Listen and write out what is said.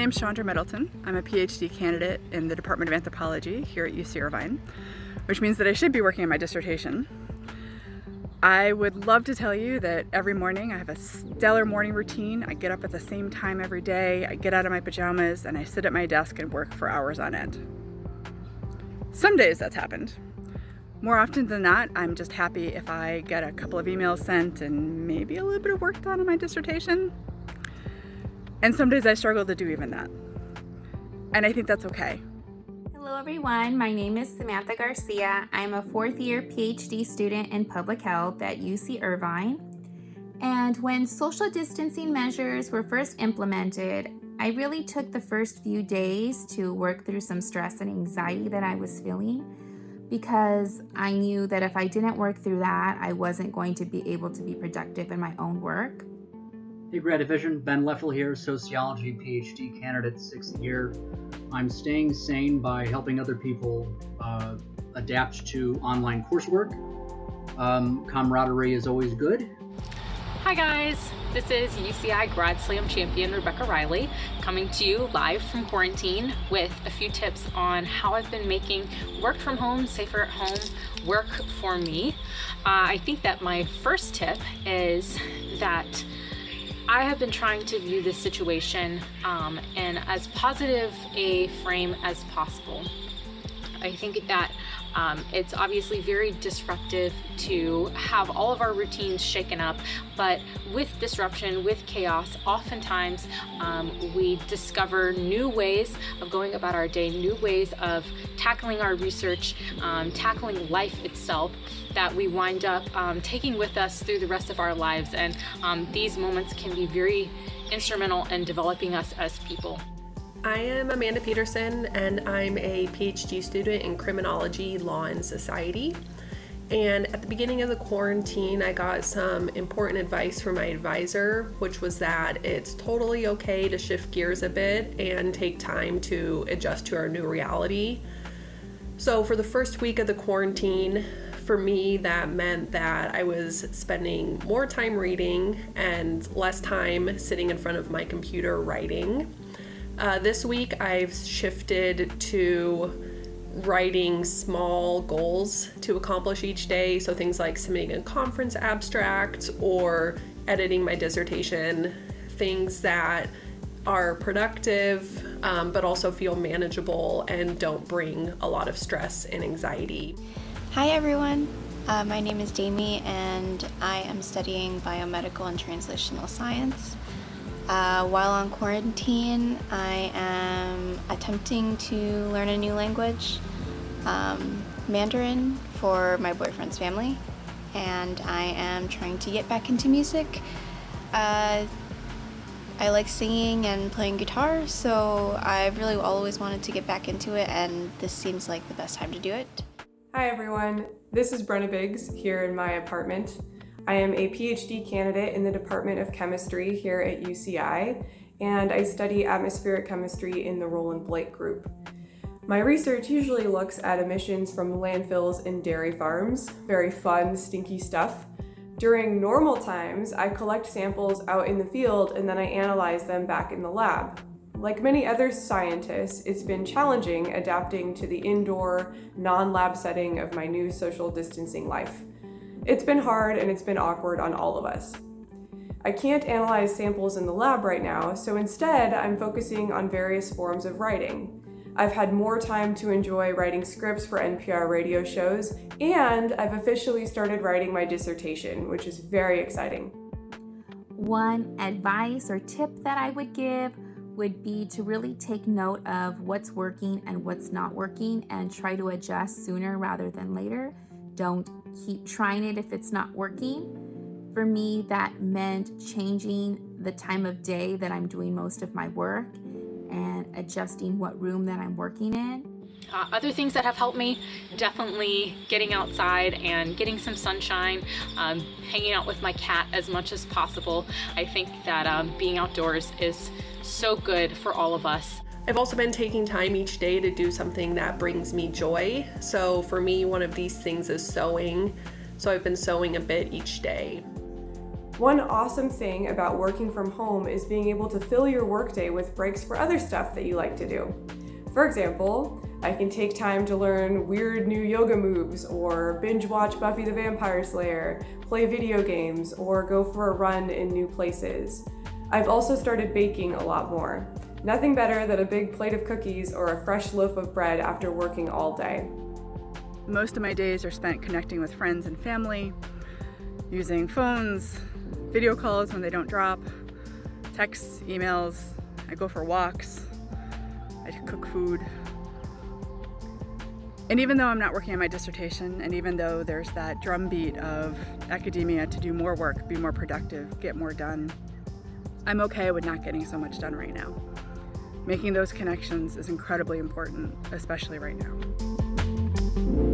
name's Chandra Middleton. I'm a PhD candidate in the Department of Anthropology here at UC Irvine, which means that I should be working on my dissertation. I would love to tell you that every morning I have a stellar morning routine. I get up at the same time every day, I get out of my pajamas, and I sit at my desk and work for hours on end. Some days that's happened. More often than not, I'm just happy if I get a couple of emails sent and maybe a little bit of work done on my dissertation. And some days I struggle to do even that. And I think that's okay. Hello everyone, my name is Samantha Garcia. I'm a fourth year PhD student in public health at UC Irvine. And when social distancing measures were first implemented, I really took the first few days to work through some stress and anxiety that I was feeling, because I knew that if I didn't work through that, I wasn't going to be able to be productive in my own work. Hey Grad Division, Ben Leffel here, Sociology PhD candidate, 6th year. I'm staying sane by helping other people adapt to online coursework. Camaraderie is always good. Hi guys, this is UCI Grad Slam champion Rebecca Riley, coming to you live from quarantine with a few tips on how I've been making work from home, safer at home, work for me. I think that my first tip is that I have been trying to view this situation in as positive a frame as possible. I think that it's obviously very disruptive to have all of our routines shaken up, but with disruption, with chaos, oftentimes we discover new ways of going about our day, new ways of tackling our research, tackling life itself, that we wind up taking with us through the rest of our lives. And these moments can be very instrumental in developing us as people. I am Amanda Peterson, and I'm a PhD student in criminology, law, and society. And at the beginning of the quarantine, I got some important advice from my advisor, which was that it's totally okay to shift gears a bit and take time to adjust to our new reality. So for the first week of the quarantine, for me, that meant that I was spending more time reading and less time sitting in front of my computer writing. This week I've shifted to writing small goals to accomplish each day, so things like submitting a conference abstract or editing my dissertation, things that are productive but also feel manageable and don't bring a lot of stress and anxiety. Hi everyone, my name is Damie and I am studying biomedical and translational science. While on quarantine, I am attempting to learn a new language, Mandarin, for my boyfriend's family, and I am trying to get back into music. I like singing and playing guitar, so I've really always wanted to get back into it, and this seems like the best time to do it. Hi everyone, this is Brenna Biggs here in my apartment. I am a PhD candidate in the Department of Chemistry here at UCI, and I study atmospheric chemistry in the Roland Blake group. My research usually looks at emissions from landfills and dairy farms, very fun, stinky stuff. During normal times, I collect samples out in the field and then I analyze them back in the lab. Like many other scientists, it's been challenging adapting to the indoor, non-lab setting of my new social distancing life. It's been hard and it's been awkward on all of us. I can't analyze samples in the lab right now, so instead I'm focusing on various forms of writing. I've had more time to enjoy writing scripts for NPR radio shows, and I've officially started writing my dissertation, which is very exciting. One advice or tip that I would give would be to really take note of what's working and what's not working and try to adjust sooner rather than later. Don't keep trying it if it's not working. For me, that meant changing the time of day that I'm doing most of my work and adjusting what room that I'm working in. Other things that have helped me, definitely getting outside and getting some sunshine, hanging out with my cat as much as possible. I think that being outdoors is so good for all of us. I've also been taking time each day to do something that brings me joy. So for me, one of these things is sewing. So I've been sewing a bit each day. One awesome thing about working from home is being able to fill your workday with breaks for other stuff that you like to do. For example, I can take time to learn weird new yoga moves, or binge watch Buffy the Vampire Slayer, play video games, or go for a run in new places. I've also started baking a lot more. Nothing better than a big plate of cookies or a fresh loaf of bread after working all day. Most of my days are spent connecting with friends and family, using phones, video calls when they don't drop, texts, emails. I go for walks, I cook food. And even though I'm not working on my dissertation, and even though there's that drumbeat of academia to do more work, be more productive, get more done, I'm okay with not getting so much done right now. Making those connections is incredibly important, especially right now.